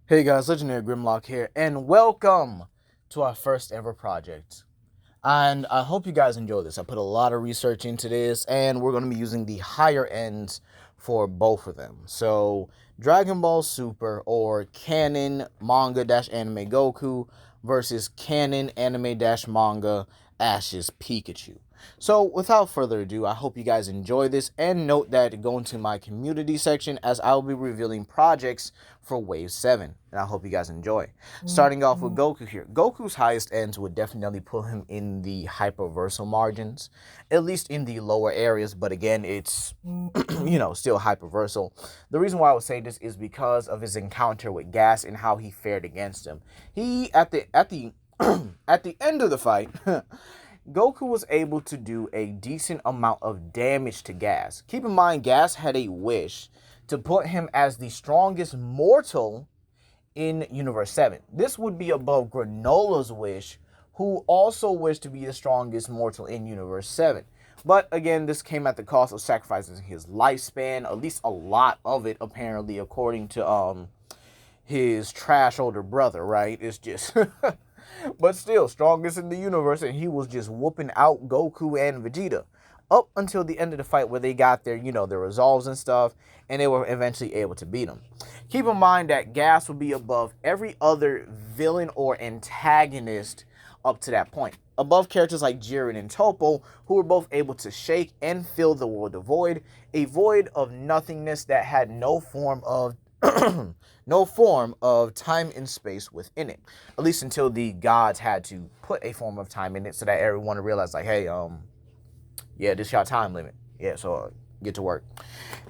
Hey guys, Legendary Grimlock here, and welcome to our first ever project. And I hope you guys enjoy this. I put a lot of research into this, and we're going to be using the higher ends for both of them. So, Dragon Ball Super or canon manga anime Goku versus canon anime manga Ash's Pikachu. So, without further ado, I hope you guys enjoy this, and note that go into my community section as I'll be revealing projects for Wave 7, and I hope you guys enjoy. Starting off with Goku here. Goku's highest ends would definitely put him in the hyperversal margins, at least in the lower areas, but again, it's, still hyperversal. The reason why I would say this is because of his encounter with Gas and how he fared against him. He, at the at the end of the fight, Goku was able to do a decent amount of damage to Gas. Keep in mind, Gas had a wish to put him as the strongest mortal in Universe 7. This would be above Granola's wish, who also wished to be the strongest mortal in Universe 7. But again, this came at the cost of sacrificing his lifespan, at least a lot of it, apparently, according to his trash older brother, right? It's just but still strongest in the universe, and he was just whooping out Goku and Vegeta up until the end of the fight where they got their resolves and stuff, and they were eventually able to beat him. Keep in mind that Gas would be above every other villain or antagonist up to that point. Above characters like Jiren and Toppo, who were both able to shake and fill the world of void, a void of nothingness that had no form of no form of time and space within it. At least until the gods had to put a form of time in it so that everyone would realize, like, hey, yeah, this is your time limit. Yeah, so get to work.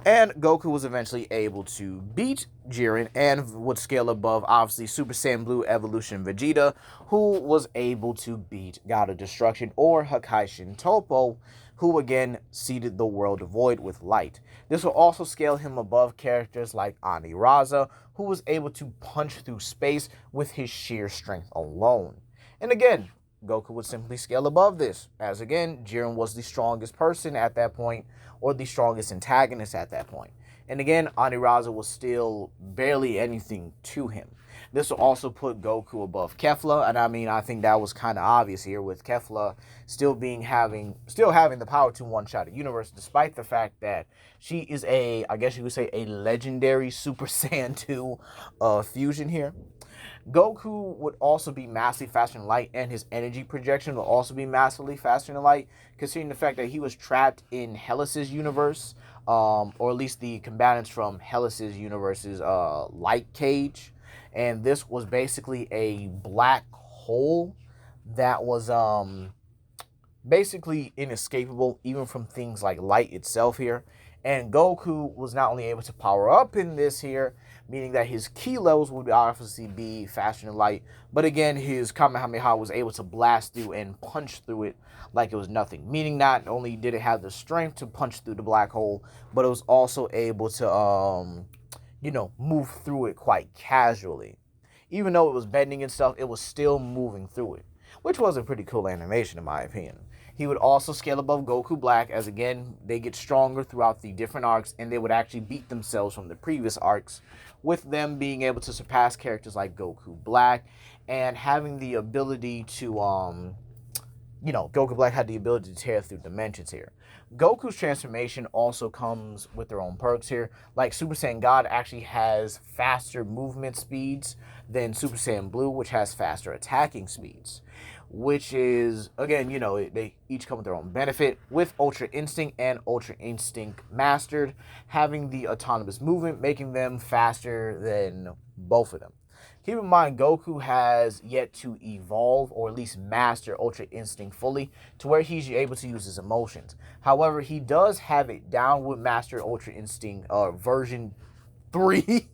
And Goku was eventually able to beat Jiren and would scale above, obviously, Super Saiyan Blue Evolution Vegeta, who was able to beat God of Destruction or Hakaishin Toppo, who again seeded the world void with light. This will also scale him above characters like Aniraza, who was able to punch through space with his sheer strength alone. And again, Goku would simply scale above this, as again, Jiren was the strongest person at that point, or the strongest antagonist at that point. And again, Aniraza was still barely anything to him. This will also put Goku above Kefla, and I mean, I think that was kind of obvious here with Kefla still having the power to one-shot a universe, despite the fact that she is I guess you could say, a legendary Super Saiyan 2 fusion here. Goku would also be massively faster than light, and his energy projection will also be massively faster than light, considering the fact that he was trapped in Hellas's universe, or at least the combatants from Hellas's universe's light cage. And this was basically a black hole that was basically inescapable even from things like light itself here. And Goku was not only able to power up in this here, meaning that his ki levels would obviously be faster than light, but again, his Kamehameha was able to blast through and punch through it like it was nothing, meaning not only did it have the strength to punch through the black hole, but it was also able to move through it quite casually. Even though it was bending and stuff, it was still moving through it, which was a pretty cool animation in my opinion. He would also scale above Goku Black, as again, they get stronger throughout the different arcs, and they would actually beat themselves from the previous arcs, with them being able to surpass characters like Goku Black, and having the ability to Goku Black had the ability to tear through dimensions here. Goku's transformation also comes with their own perks here. Like Super Saiyan God actually has faster movement speeds than Super Saiyan Blue, which has faster attacking speeds. Which is, again, they each come with their own benefit. With Ultra Instinct and Ultra Instinct Mastered, having the autonomous movement, making them faster than both of them. Keep in mind, Goku has yet to evolve, or at least master Ultra Instinct fully, to where he's able to use his emotions. However, he does have it down with Master Ultra Instinct version 3.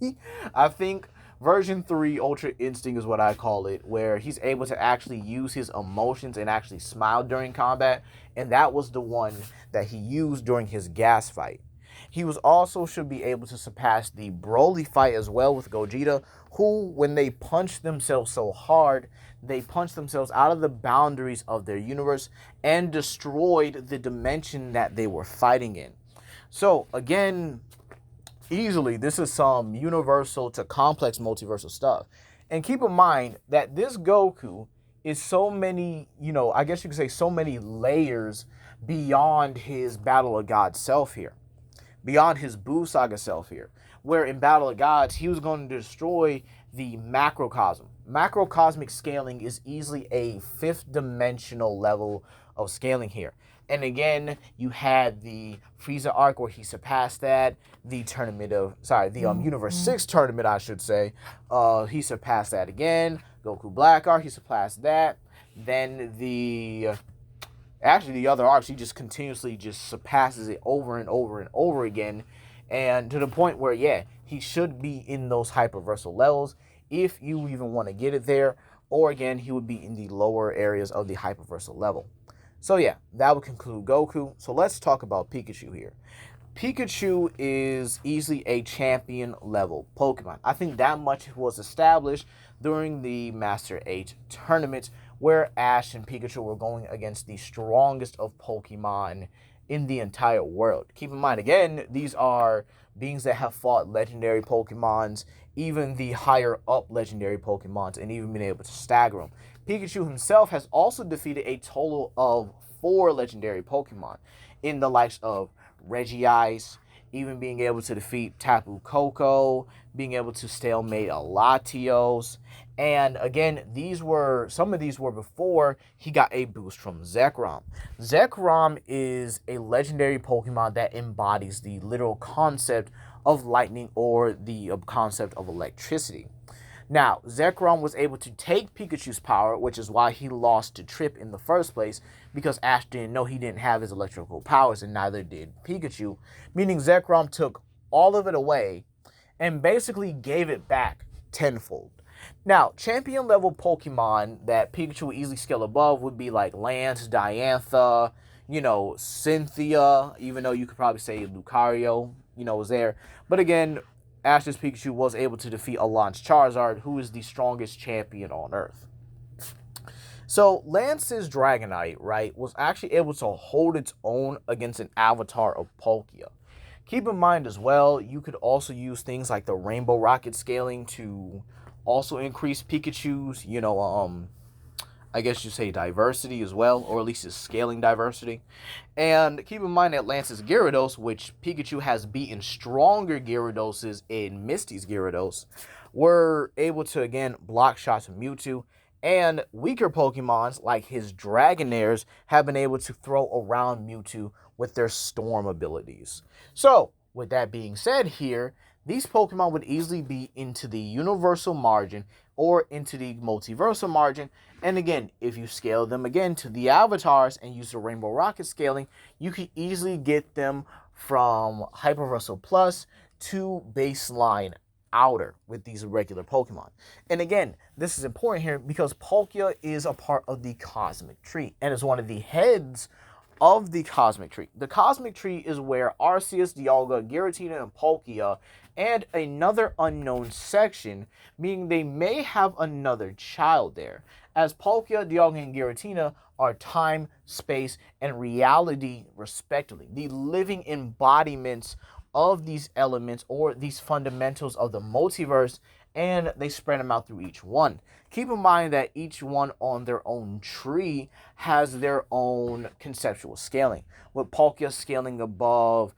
I think version 3 Ultra Instinct is what I call it, where he's able to actually use his emotions and actually smile during combat, and that was the one that he used during his gas fight. He was also should be able to surpass the Broly fight as well with Gogeta, who, when they punched themselves so hard, they punched themselves out of the boundaries of their universe and destroyed the dimension that they were fighting in. So, again, Easily, this is some universal to complex multiversal stuff. And keep in mind that this Goku is so many, I guess you could say so many layers beyond his Battle of God self here, beyond his Buu Saga self here, where in Battle of Gods, he was going to destroy the macrocosm. Macrocosmic scaling is easily a fifth dimensional level of scaling here. And again, you had the Frieza arc where he surpassed that. The Universe 6 tournament, I should say. He surpassed that again. Goku Black arc, he surpassed that. Then the other arcs, he just continuously just surpasses it over and over and over again, and to the point where, yeah, he should be in those hyperversal levels if you even want to get it there, or again, he would be in the lower areas of the hyperversal level. So yeah, that would conclude Goku. So let's talk about Pikachu here. Pikachu is easily a champion level Pokemon. I think that much was established during the Master 8 tournament, where Ash and Pikachu were going against the strongest of Pokemon in the entire world. Keep in mind, again, these are beings that have fought legendary Pokemons, even the higher up legendary Pokemons, and even been able to stagger them. Pikachu himself has also defeated a total of 4 legendary Pokemon in the likes of Regice, even being able to defeat Tapu Koko, being able to stalemate a Latios. And again, some of these were before he got a boost from Zekrom. Zekrom is a legendary Pokemon that embodies the literal concept of lightning or the concept of electricity. Now, Zekrom was able to take Pikachu's power, which is why he lost to Trip in the first place, because Ash didn't know he didn't have his electrical powers, and neither did Pikachu, meaning Zekrom took all of it away and basically gave it back tenfold. Now, champion level Pokemon that Pikachu would easily scale above would be like Lance, Diantha, Cynthia, even though you could probably say Lucario, was there. But again, Ash's Pikachu was able to defeat Alon's Charizard, who is the strongest champion on Earth. So Lance's Dragonite, right, was actually able to hold its own against an avatar of Palkia. Keep in mind as well, you could also use things like the Rainbow Rocket scaling to also increase Pikachu's, I guess you say diversity as well, or at least his scaling diversity. And keep in mind that Lance's Gyarados, which Pikachu has beaten stronger Gyaradoses in Misty's Gyarados, were able to, again, block shots of Mewtwo. And weaker Pokemons, like his Dragonairs, have been able to throw around Mewtwo with their Storm abilities. So, with that being said here, these Pokemon would easily be into the Universal Margin or into the Multiversal Margin. And again, if you scale them again to the avatars and use the Rainbow Rocket scaling, you can easily get them from Hyperversal Plus to baseline outer with these regular Pokemon. And again, this is important here because Palkia is a part of the Cosmic Tree and is one of the heads of the Cosmic Tree. The Cosmic Tree is where Arceus, Dialga, Giratina, and Palkia and another unknown section, meaning they may have another child there, as Palkia, Dialga, and Giratina are time, space, and reality respectively, the living embodiments of these elements or these fundamentals of the multiverse, and they spread them out through each one. Keep in mind that each one on their own tree has their own conceptual scaling, with Palkia scaling above,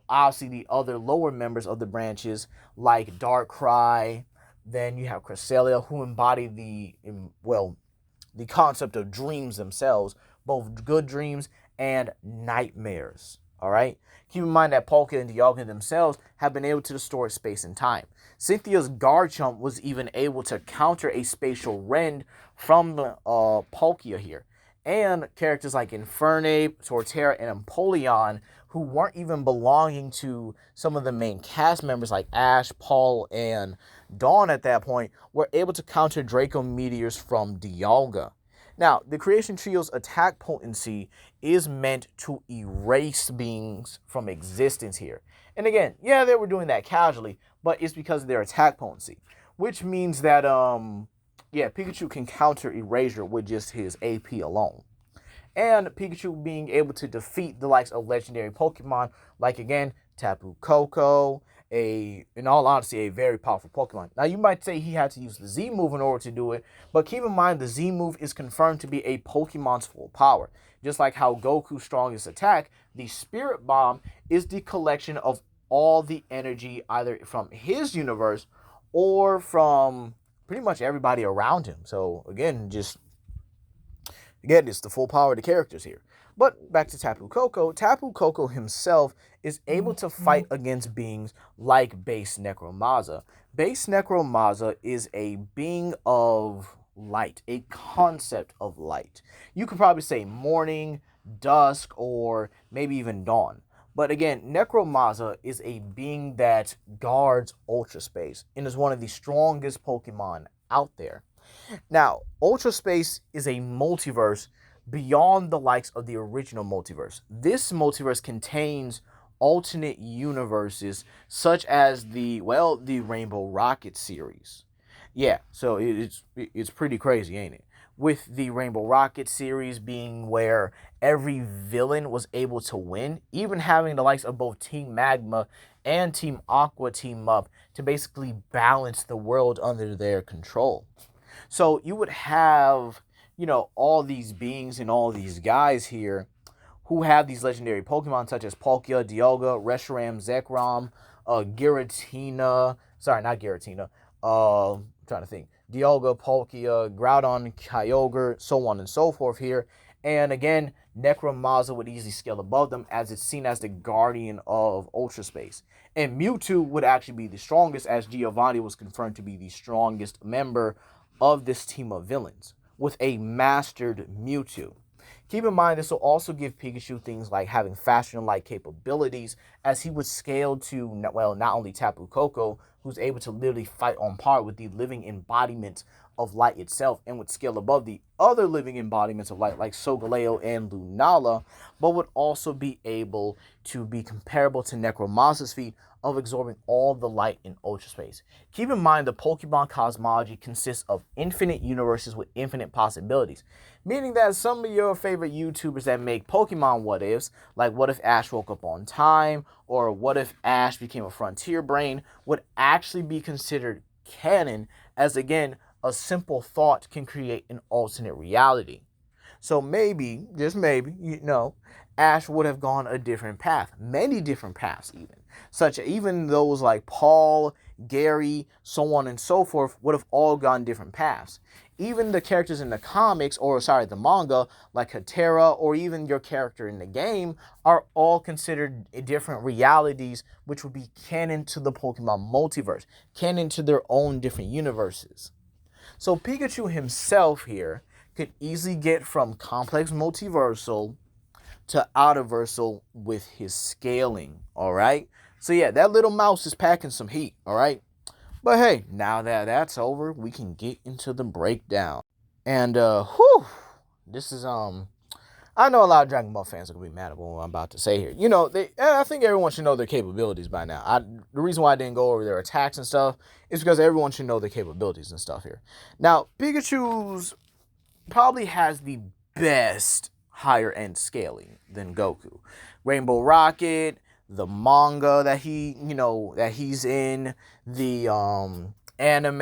obviously the other lower members of the branches like Darkrai. Then you have Cresselia, who embody the concept of dreams themselves, both good dreams and nightmares. All right. Keep in mind that Palkia and Dialga themselves have been able to distort space and time. Cynthia's Garchomp was even able to counter a spatial rend from the Palkia here. And characters like Infernape, Torterra, and Empoleon, who weren't even belonging to some of the main cast members like Ash, Paul, and Dawn at that point, were able to counter Draco Meteors from Dialga. Now, the Creation Trio's attack potency is meant to erase beings from existence here. And again, yeah, they were doing that casually, but it's because of their attack potency, which means that, Pikachu can counter Erasure with just his AP alone. And Pikachu being able to defeat the likes of legendary Pokemon, like, again, Tapu Koko, in all honesty, a very powerful Pokemon. Now, you might say he had to use the Z move in order to do it, but keep in mind the Z move is confirmed to be a Pokemon's full power. Just like how Goku's strongest attack, the Spirit Bomb is the collection of all the energy either from his universe or from pretty much everybody around him. So again, it's the full power of the characters here. But back to Tapu Koko. Tapu Koko himself is able to fight against beings like Base Necromaza. Base Necromaza is a being of light, a concept of light. You could probably say morning, dusk, or maybe even dawn. But again, Necromaza is a being that guards Ultra Space and is one of the strongest Pokemon out there. Now, Ultra Space is a multiverse beyond the likes of the original multiverse. This multiverse contains alternate universes such as the Rainbow Rocket series. Yeah, so it's pretty crazy, ain't it? With the Rainbow Rocket series being where every villain was able to win, even having the likes of both Team Magma and Team Aqua team up to basically balance the world under their control. So you would have, all these beings and all these guys here who have these legendary Pokemon such as Palkia, Dialga, Reshiram, Zekrom, Giratina. Sorry, not Giratina. I'm trying to think. Dialga, Palkia, Groudon, Kyogre, so on and so forth here. And again, Necromaza would easily scale above them as it's seen as the guardian of Ultra Space. And Mewtwo would actually be the strongest, as Giovanni was confirmed to be the strongest member of this team of villains with a mastered Mewtwo. Keep in mind, this will also give Pikachu things like having faster than light capabilities, as he would scale to, not only Tapu Koko, who's able to literally fight on par with the living embodiment of light itself, and would scale above the other living embodiments of light like Solgaleo and Lunala, but would also be able to be comparable to Necromaza's feat of absorbing all the light in Ultra Space. Keep in mind the Pokemon cosmology consists of infinite universes with infinite possibilities, meaning that some of your favorite YouTubers that make Pokemon what ifs, like what if Ash woke up on time, or what if Ash became a frontier brain, would actually be considered canon, as again, a simple thought can create an alternate reality. So maybe, just maybe, Ash would have gone a different path, many different paths even. Even those like Paul, Gary, so on and so forth would have all gone different paths. Even the characters in the comics, the manga, like Hatera, or even your character in the game, are all considered different realities, which would be canon to the Pokemon multiverse, canon to their own different universes. So Pikachu himself here could easily get from complex multiversal to outerversal with his scaling, all right? So yeah, that little mouse is packing some heat, all right? But hey, now that that's over, we can get into the breakdown. And this is I know a lot of Dragon Ball fans are gonna be mad at what I'm about to say here. I think everyone should know their capabilities by now. The reason why I didn't go over their attacks and stuff is because everyone should know their capabilities and stuff here. Now, Pikachu's probably has the best higher end scaling than Goku. Rainbow Rocket, the manga that he's in, the anime,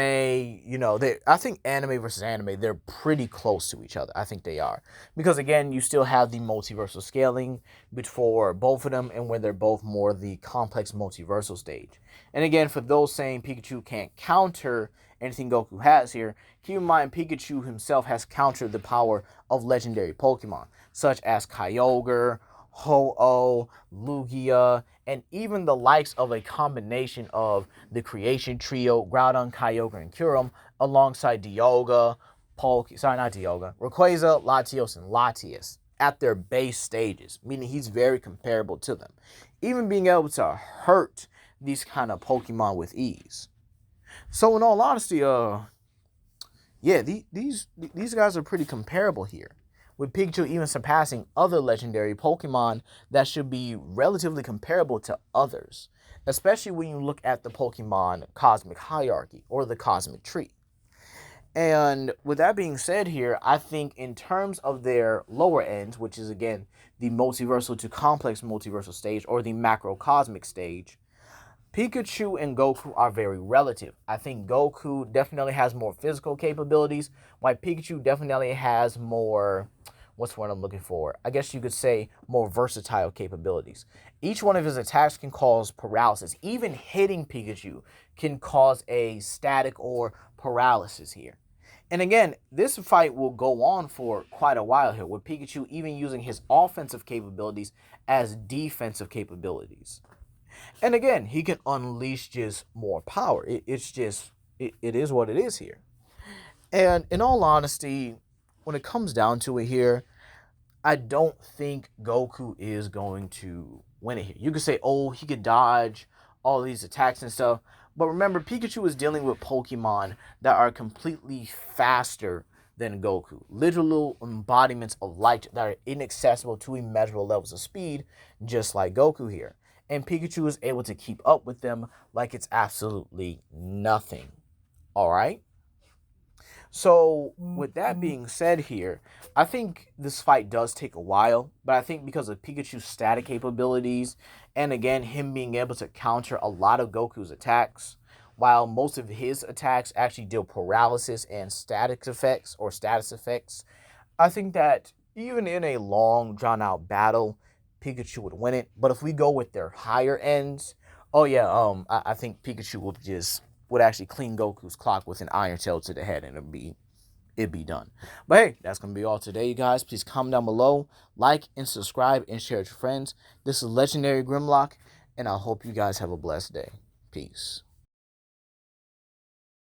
I think anime versus anime, they're pretty close to each other. I think they are. Because again, you still have the multiversal scaling for both of them, and when they're both more the complex multiversal stage. And again, for those saying Pikachu can't counter anything Goku has here, keep in mind Pikachu himself has countered the power of legendary Pokemon, such as Kyogre, Ho-Oh, Lugia, and even the likes of a combination of the Creation Trio, Groudon, Kyogre, and Kyurem, alongside Rayquaza, Latios, and Latias at their base stages, meaning he's very comparable to them, even being able to hurt these kind of Pokemon with ease. So in all honesty, these guys are pretty comparable here, with Pikachu even surpassing other legendary Pokemon that should be relatively comparable to others, especially when you look at the Pokemon Cosmic Hierarchy or the Cosmic Tree. And with that being said here, I think in terms of their lower ends, which is again the multiversal to complex multiversal stage or the macrocosmic stage, Pikachu and Goku are very relative. I think Goku definitely has more physical capabilities, while Pikachu definitely has more, what's what I'm looking for? I guess you could say more versatile capabilities. Each one of his attacks can cause paralysis. Even hitting Pikachu can cause a static or paralysis here. And again, this fight will go on for quite a while here, with Pikachu even using his offensive capabilities as defensive capabilities. And again, he can unleash just more power. It is what it is here. And in all honesty, when it comes down to it here, I don't think Goku is going to win it here. You could say, oh, he could dodge all these attacks and stuff. But remember, Pikachu is dealing with Pokemon that are completely faster than Goku. Literal embodiments of light that are inaccessible to immeasurable levels of speed, just like Goku here. And Pikachu is able to keep up with them like it's absolutely nothing. All right? So, with that being said here, I think this fight does take a while, but I think because of Pikachu's static capabilities, and again, him being able to counter a lot of Goku's attacks, while most of his attacks actually deal paralysis and static effects or status effects, I think that even in a long, drawn out battle, Pikachu would win it. But if we go with their higher ends, oh yeah, I think Pikachu would actually clean Goku's clock with an iron tail to the head, and it'd be done. But hey, that's gonna be all today, you guys. Please comment down below, like and subscribe, and share with your friends. This is Legendary Grimlock, and I hope you guys have a blessed day. Peace.